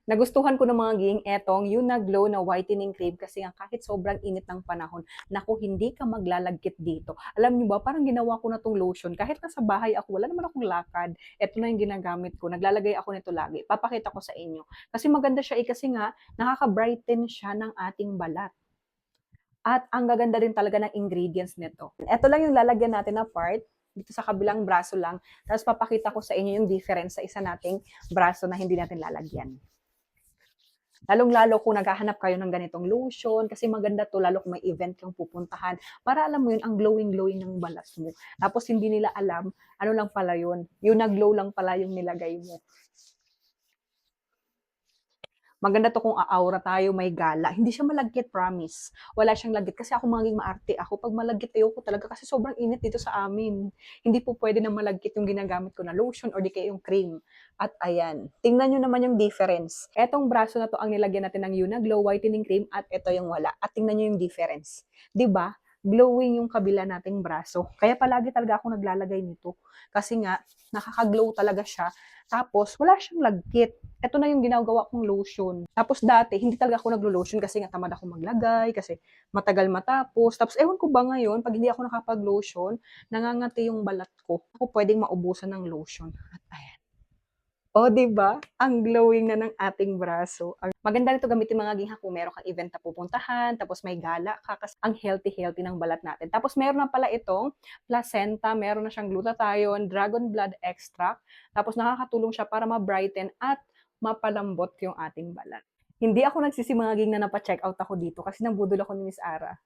Nagustuhan ko ng mga ging etong Glow na whitening cream kasi nga kahit sobrang init ng panahon, naku hindi ka maglalagkit dito. Alam niyo ba parang ginawa ko na 'tong lotion kahit nasa bahay ako, wala naman akong lakad, eto na yung ginagamit ko, naglalagay ako nito lagi. Papakita ko sa inyo. Kasi maganda siya, kasi nga nakaka-brighten siya ng ating balat. At ang gaganda din talaga ng ingredients nito. Eto lang yung lalagyan natin na part, dito sa kabilang braso lang, tapos papakita ko sa inyo yung difference sa isa nating braso na hindi natin lalagyan. Lalong-lalo kung naghahanap kayo ng ganitong lotion, kasi maganda 'to lalo kung may event kang pupuntahan, para alam mo 'yun, ang glowing-glowing ng balat mo. Tapos hindi nila alam, ano lang pala 'yun, glow lang pala yung nilagay mo. Maganda 'to kung aawra tayo, may gala. Hindi siya malagkit, promise. Wala siyang lagkit kasi ako maging maarte ako. 'Pag malagkit ayoko talaga kasi sobrang init dito sa amin. Hindi po puwede na malagkit yung ginagamit ko na lotion or di kaya yung cream. At ayan, tingnan niyo naman yung difference. Etong braso na 'to ang nilagyan natin ng Glow Whitening Cream at ito yung wala. At tingnan niyo yung difference. 'Di ba? Glowing yung kabila nating braso. Kaya palagi talaga ako naglalagay nito. Kasi nga, nakaka-glow talaga siya. Tapos, wala siyang lagkit. Eto na yung ginagawa kong lotion. Tapos dati, hindi talaga ako naglo-lotion kasi nga tamad ako maglagay, kasi matagal matapos. Tapos ewan ko ba ngayon, pag hindi ako nakapag-lotion, nangangati yung balat ko. Ako pwedeng maubusan ng lotion. At ayan. O, di ba? Ang glowing na ng ating braso. Maganda nito gamitin mga ginha kung meron kang event na pupuntahan, tapos may gala ka, kasi ang healthy-healthy ng balat natin. Tapos meron na pala itong placenta, meron na siyang glutathione, dragon blood extract, tapos nakakatulong siya para ma-brighten at mapalambot yung ating balat. Hindi ako nagsisimangaging na napa-check out ako dito kasi nabudol ako ni Miss Ara.